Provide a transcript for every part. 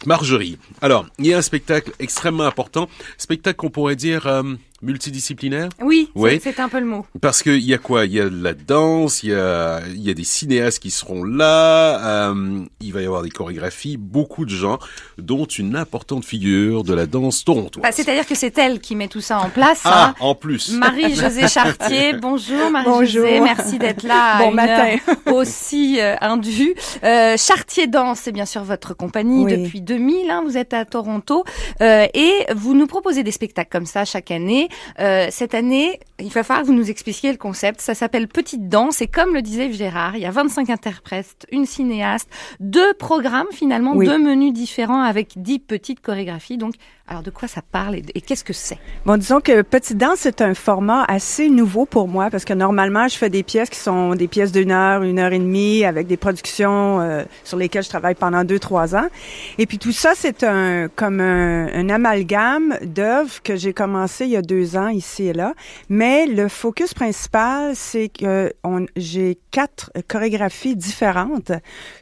Marjorie. Alors, il y a un spectacle extrêmement important, spectacle qu'on pourrait dire multidisciplinaire. Oui, c'est un peu le mot. Parce que il y a quoi? Il y a la danse, il y a des cinéastes qui seront là, il va y avoir des chorégraphies, beaucoup de gens, dont une importante figure de la danse torontoise. C'est-à-dire que c'est elle qui met tout ça en place. Ah, en plus. Marie-Josée Chartier, bonjour Marie-Josée, merci d'être là. Bon matin. Aussi indue. Chartier Danse, c'est bien sûr votre compagnie depuis 2000, vous êtes à Toronto et vous nous proposez des spectacles comme ça chaque année. Cette année, il va falloir que vous nous expliquiez le concept. Ça s'appelle Petite Danse et comme le disait Gérard, il y a 25 interprètes, une cinéaste, 2 programmes finalement, 2 menus différents avec 10 petites chorégraphies. Donc, alors de quoi ça parle et qu'est-ce que c'est? Bon, disons que Petite Danse, c'est un format assez nouveau pour moi parce que normalement, je fais des pièces qui sont des pièces d'1 heure, 1 heure et demie avec des productions sur lesquelles je travaille pendant 2-3 ans. Et puis tout ça, c'est comme un amalgame d'œuvres que j'ai commencé il y a 2 ans ici et là. Mais le focus principal, c'est que j'ai 4 chorégraphies différentes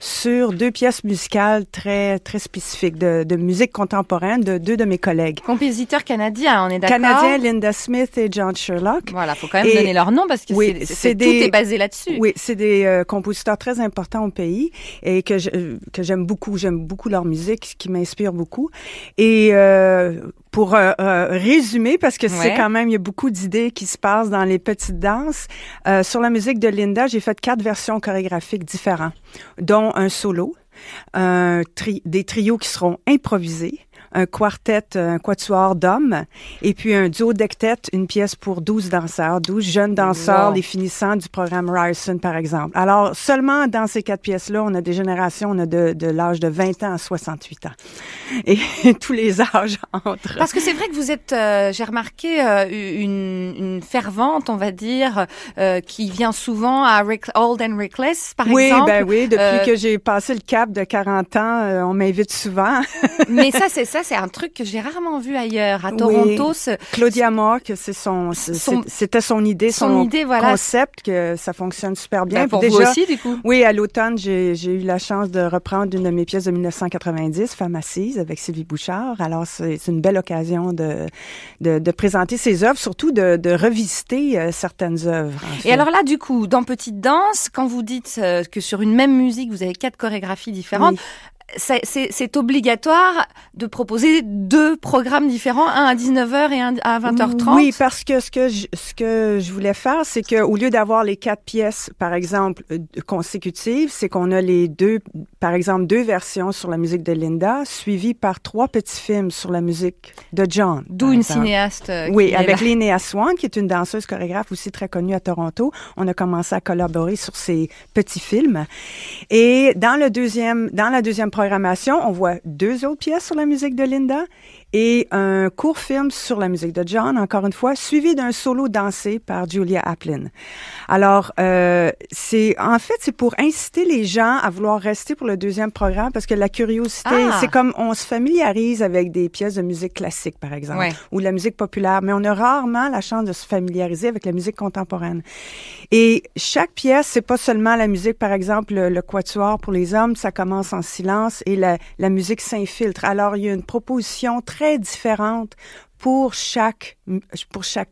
sur 2 pièces musicales très très spécifiques de musique contemporaine de 2 de mes collègues. Compositeurs canadiens, on est d'accord? Canadiens, Linda Smith et John Sherlock. Voilà, faut quand même donner leur nom parce que tout est basé là-dessus. Oui, c'est des compositeurs très importants au pays et que j'aime beaucoup. J'aime beaucoup leur musique, qui m'inspire beaucoup. Et pour résumer, parce que c'est quand même, il y a beaucoup d'idées qui se passent dans les petites danses. Sur la musique de Linda, j'ai fait 4 versions chorégraphiques différentes, dont un solo, des trios qui seront improvisés, un quartet, un quatuor d'hommes, et puis un duo d'octet, une pièce pour 12 danseurs, 12 jeunes danseurs, les finissants du programme Ryerson, par exemple. Alors, seulement dans ces 4 pièces-là, on a des générations, on a de l'âge de 20 ans à 68 ans. Et tous les âges entre. Parce que c'est vrai que vous êtes, j'ai remarqué, une fervente, on va dire, qui vient souvent à Old and Reckless, par exemple. Oui, depuis que j'ai passé le cap de 40 ans, on m'invite souvent. Mais c'est un truc que j'ai rarement vu ailleurs. À Toronto, Claudia Moore, que c'était son idée, son concept, que ça fonctionne super bien. Pour déjà, vous aussi, du coup. Oui, à l'automne, j'ai eu la chance de reprendre une de mes pièces de 1990, Femme assise, avec Sylvie Bouchard. Alors, c'est une belle occasion de présenter ses œuvres, surtout de revisiter certaines œuvres. Et alors là, du coup, dans Petite Danse, quand vous dites que sur une même musique, vous avez 4 chorégraphies différentes, c'est obligatoire de proposer 2 programmes différents, un à 19h et un à 20h30. Oui, parce que ce que je voulais faire, c'est que au lieu d'avoir les 4 pièces, par exemple, consécutives, c'est qu'on a les 2, par exemple, 2 versions sur la musique de Linda, suivies par 3 petits films sur la musique de John. D'où une cinéaste. Oui, avec Linnea Swan, qui est une danseuse chorégraphe aussi très connue à Toronto. On a commencé à collaborer sur ces petits films. Et dans la deuxième programmation, on voit 2 autres pièces sur la musique de Linda et un court film sur la musique de John, encore une fois, suivi d'un solo dansé par Julia Aplin. Alors, c'est pour inciter les gens à vouloir rester pour le 2e programme parce que la curiosité, c'est comme on se familiarise avec des pièces de musique classique, par exemple, ou de la musique populaire, mais on a rarement la chance de se familiariser avec la musique contemporaine. Et chaque pièce, c'est pas seulement la musique, par exemple, le quatuor pour les hommes, ça commence en silence et la musique s'infiltre. Alors, il y a une proposition très différente pour chaque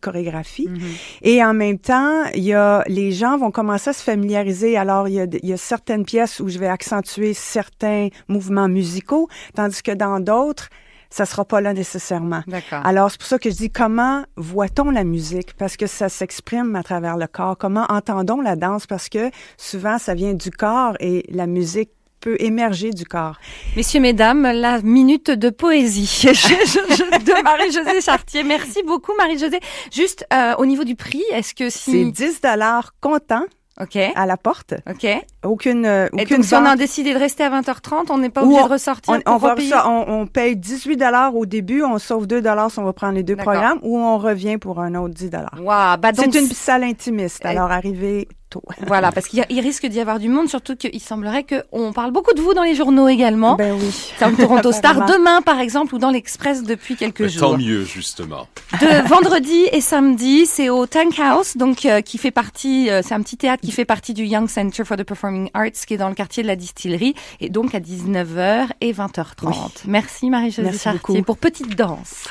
chorégraphie. Mm-hmm. Et en même temps, les gens vont commencer à se familiariser. Alors, il y a certaines pièces où je vais accentuer certains mouvements musicaux, tandis que dans d'autres, ça sera pas là nécessairement. D'accord. Alors, c'est pour ça que je dis comment voit-on la musique? Parce que ça s'exprime à travers le corps. Comment entendons la danse? Parce que souvent, ça vient du corps et la musique peut émerger du corps. Messieurs, mesdames, la minute de poésie de Marie-Josée Chartier. Merci beaucoup, Marie-Josée. Juste, au niveau du prix, est-ce que c'est 10 $ comptant. OK. À la porte. OK. Aucune et donc, si on a décidé de rester à 20h30, on n'est pas obligé de ressortir on paye 18 $ au début, on sauve 2 $ si on va prendre les 2 programmes, ou on revient pour un autre 10 $. Wow, c'est une salle intimiste, alors arrivez Toronto. Voilà, parce qu'il risque d'y avoir du monde, surtout qu'il semblerait qu'on parle beaucoup de vous dans les journaux également. Ben oui. C'est un Toronto Star demain, par exemple, ou dans l'Express depuis quelques jours. Tant mieux, justement. De vendredi et samedi, c'est au Tank House, donc qui fait partie, c'est un petit théâtre qui fait partie du Young Center for the Performing Arts, qui est dans le quartier de la Distillerie, et donc à 19h et 20h30. Oui. Merci Marie-Josée Chartier pour Petite Danse.